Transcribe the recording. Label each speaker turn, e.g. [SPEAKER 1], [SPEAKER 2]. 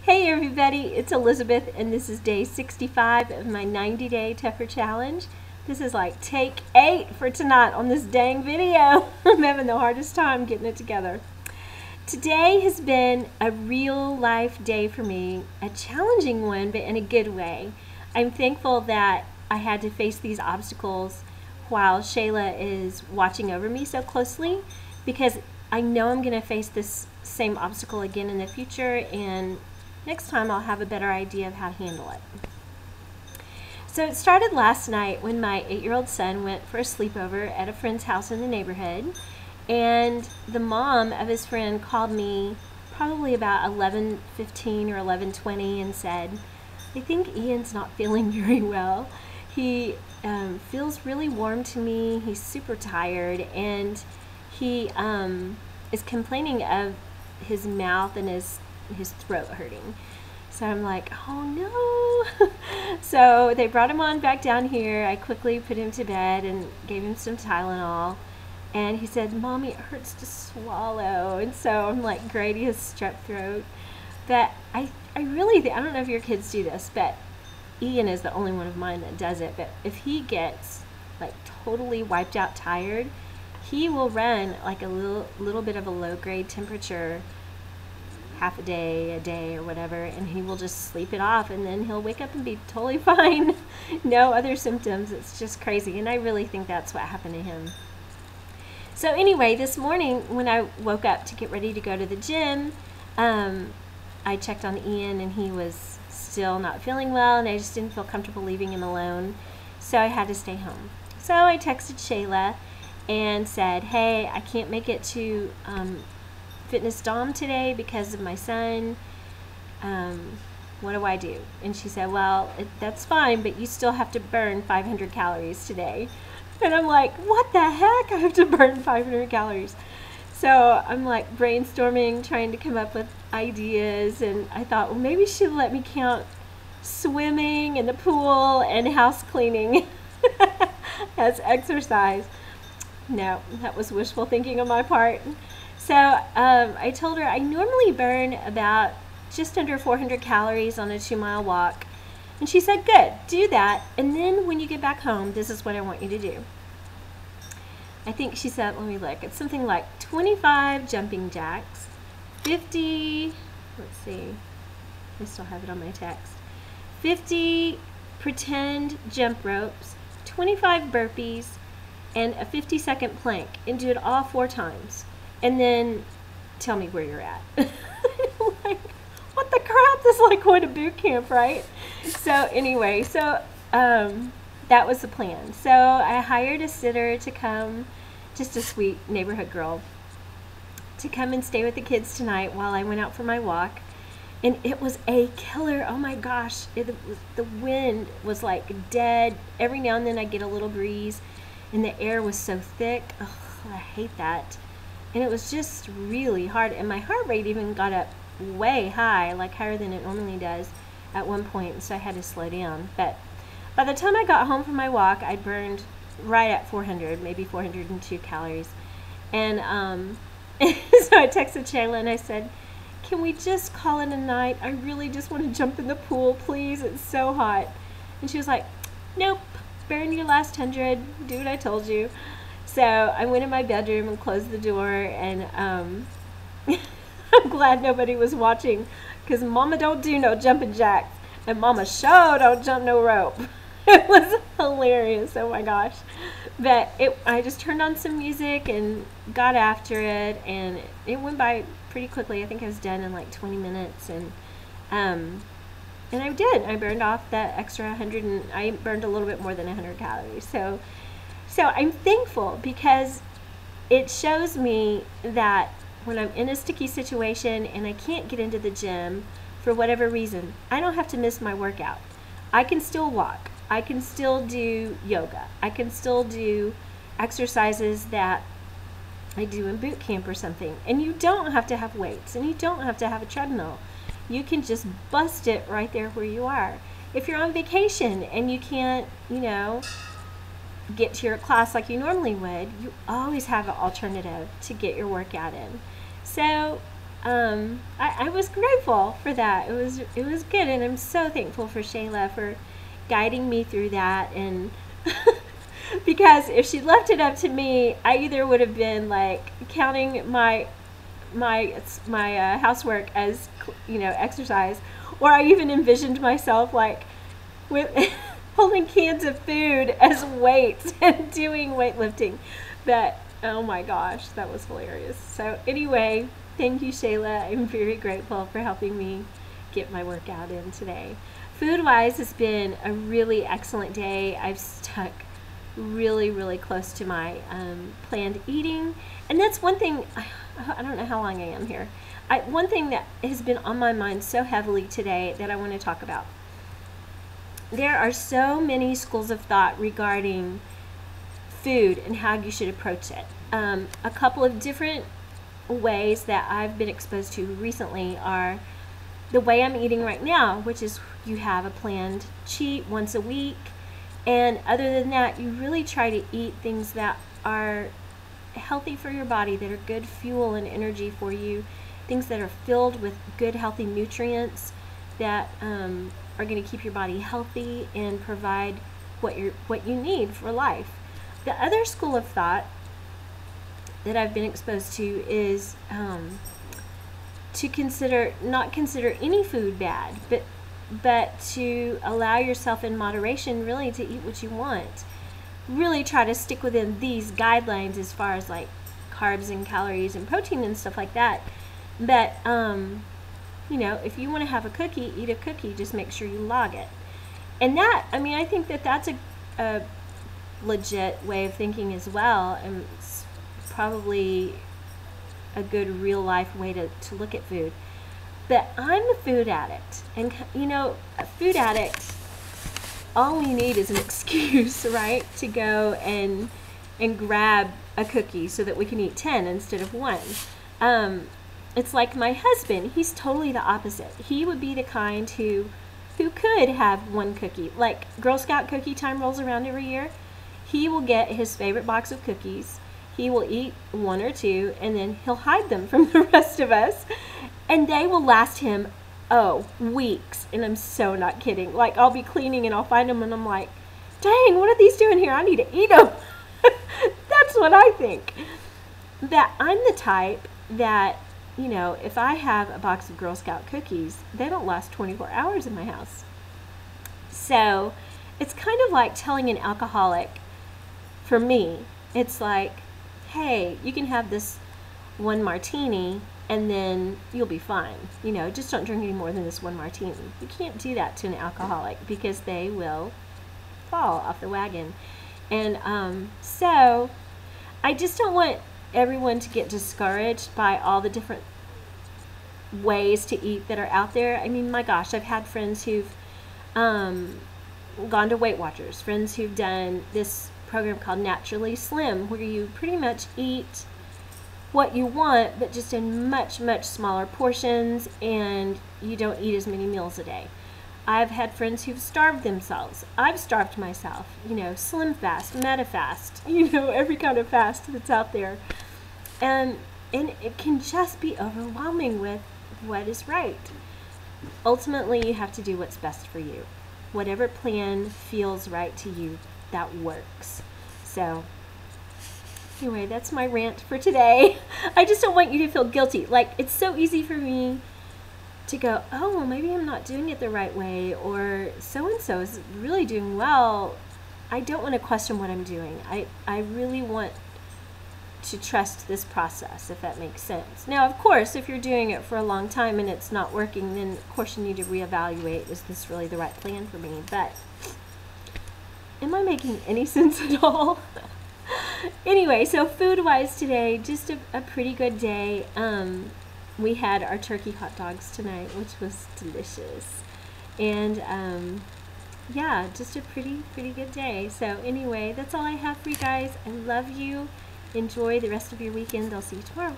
[SPEAKER 1] Hey everybody, it's Elizabeth and this is day 65 of my 90-day TUF'ER challenge. This is like take 8 for tonight on this dang video. I'm having the hardest time getting it together. Today has been a real life day for me, a challenging one but in a good way. I'm thankful that I had to face these obstacles while Shayla is watching over me so closely, because I know I'm going to face this same obstacle again in the future, and next time I'll have a better idea of how to handle it. So it started last night when my 8-year-old son went for a sleepover at a friend's house in the neighborhood, and the mom of his friend called me probably about 11:15 or 11:20 and said, "I think Ian's not feeling very well. He feels really warm to me. He's super tired, and he is complaining of his mouth and his throat hurting." So I'm like, oh no. So they brought him on back down here. I quickly put him to bed and gave him some Tylenol, and he said, "Mommy, it hurts to swallow." And so I'm like, great, he has strep throat. But I really think, I don't know if your kids do this, but Ian is the only one of mine that does it. But if he gets like totally wiped out tired, he will run like a little bit of a low grade temperature half a day or whatever, and he will just sleep it off, and then he'll wake up and be totally fine. No other symptoms. It's just crazy, and I really think that's what happened to him. So anyway, this morning when I woke up to get ready to go to the gym, I checked on Ian and he was still not feeling well, and I just didn't feel comfortable leaving him alone, so I had to stay home. So I texted Shayla and said, "Hey, I can't make it to Fitness Dom today because of my son. What do I do?" And she said, "Well, that's fine, but you still have to burn 500 calories today." And I'm like, what the heck? I have to burn 500 calories. So I'm like brainstorming, trying to come up with ideas, and I thought, well, maybe she'll let me count swimming in the pool and house cleaning as exercise. No, that was wishful thinking on my part. So I told her I normally burn about just under 400 calories on a 2-mile walk. And she said, "Good, do that. And then when you get back home, this is what I want you to do." I think she said, let me look, it's something like 25 jumping jacks, 50, let's see, I still have it on my text, 50 pretend jump ropes, 25 burpees, and a 50-second plank, and do it all 4 times. And then tell me where you're at. Like, what the crap? This is like going to boot camp, right? So anyway, so that was the plan. So I hired a sitter to come, just a sweet neighborhood girl, to come and stay with the kids tonight while I went out for my walk. And it was a killer. Oh my gosh. The wind was like dead. Every now and then I get a little breeze, and the air was so thick. Ugh, I hate that. And it was just really hard, and my heart rate even got up way high, like higher than it normally does at one point, so I had to slow down. But by the time I got home from my walk, I burned right at 400, maybe 402 calories. And so I texted Shayla and I said, "Can we just call it a night? I really just want to jump in the pool, please. It's so hot." And she was like, "Nope, burn your last 100, do what I told you." So I went in my bedroom and closed the door, and I'm glad nobody was watching, because Mama don't do no jumping jacks, and Mama sure don't jump no rope. It was hilarious, oh my gosh. But I just turned on some music and got after it, and it went by pretty quickly. I think I was done in like 20 minutes, and I did. I burned off that extra 100, and I burned a little bit more than 100 calories. So I'm thankful, because it shows me that when I'm in a sticky situation and I can't get into the gym for whatever reason, I don't have to miss my workout. I can still walk. I can still do yoga. I can still do exercises that I do in boot camp or something. And you don't have to have weights, and you don't have to have a treadmill. You can just bust it right there where you are. If you're on vacation and you can't, get to your class like you normally would, you always have an alternative to get your workout in. So I was grateful for that. It was good, and I'm so thankful for Shayla for guiding me through that. And because if she left it up to me, I either would have been like counting my housework as, you know, exercise, or I even envisioned myself like with holding cans of food as weights and doing weightlifting. But oh my gosh, that was hilarious. So anyway, thank you, Shayla. I'm very grateful for helping me get my workout in today. Food-wise, has been a really excellent day. I've stuck really close to my planned eating, and that's one thing. I don't know how long I am here. One thing that has been on my mind so heavily today that I want to talk about. There are so many schools of thought regarding food and how you should approach it. A couple of different ways that I've been exposed to recently are the way I'm eating right now, which is you have a planned cheat once a week, and other than that, you really try to eat things that are healthy for your body, that are good fuel and energy for you, things that are filled with good healthy nutrients that are going to keep your body healthy and provide what you need for life. The other school of thought that I've been exposed to is to not consider any food bad, but to allow yourself in moderation really to eat what you want. Really try to stick within these guidelines as far as like carbs and calories and protein and stuff like that. But you know, if you want to have a cookie, eat a cookie, just make sure you log it. And that, I mean, I think that that's a legit way of thinking as well, and it's probably a good real life way to look at food. But I'm a food addict, and you know, a food addict, all we need is an excuse, right, to go and grab a cookie so that we can eat 10 instead of 1. It's like my husband. He's totally the opposite. He would be the kind who could have 1 cookie. Like Girl Scout cookie time rolls around every year. He will get his favorite box of cookies. He will eat 1 or 2, and then he'll hide them from the rest of us. And they will last him, weeks. And I'm so not kidding. Like, I'll be cleaning and I'll find them and I'm like, dang, what are these doing here? I need to eat them. That's what I think. That I'm the type that, you know, if I have a box of Girl Scout cookies, they don't last 24 hours in my house. So it's kind of like telling an alcoholic, for me, it's like, hey, you can have this 1 martini and then you'll be fine. You know, just don't drink any more than this 1 martini. You can't do that to an alcoholic because they will fall off the wagon. And so I just don't want everyone to get discouraged by all the different ways to eat that are out there. I mean, my gosh, I've had friends who've gone to Weight Watchers, friends who've done this program called Naturally Slim, where you pretty much eat what you want, but just in much smaller portions, and you don't eat as many meals a day. I've had friends who've starved themselves. I've starved myself, you know, Slim Fast, Meta Fast, you know, every kind of fast that's out there. And it can just be overwhelming with what is right. Ultimately, you have to do what's best for you. Whatever plan feels right to you, that works. So anyway, that's my rant for today. I just don't want you to feel guilty. Like, it's so easy for me to go, oh, well, maybe I'm not doing it the right way, or so-and-so is really doing well. I don't want to question what I'm doing. I really want to trust this process, if that makes sense. Now, of course, if you're doing it for a long time and it's not working, then of course you need to reevaluate, is this really the right plan for me? But am I making any sense at all? Anyway, so food-wise today, just a pretty good day. We had our turkey hot dogs tonight, which was delicious. And yeah, just a pretty good day. So anyway, that's all I have for you guys. I love you. Enjoy the rest of your weekend. I'll see you tomorrow.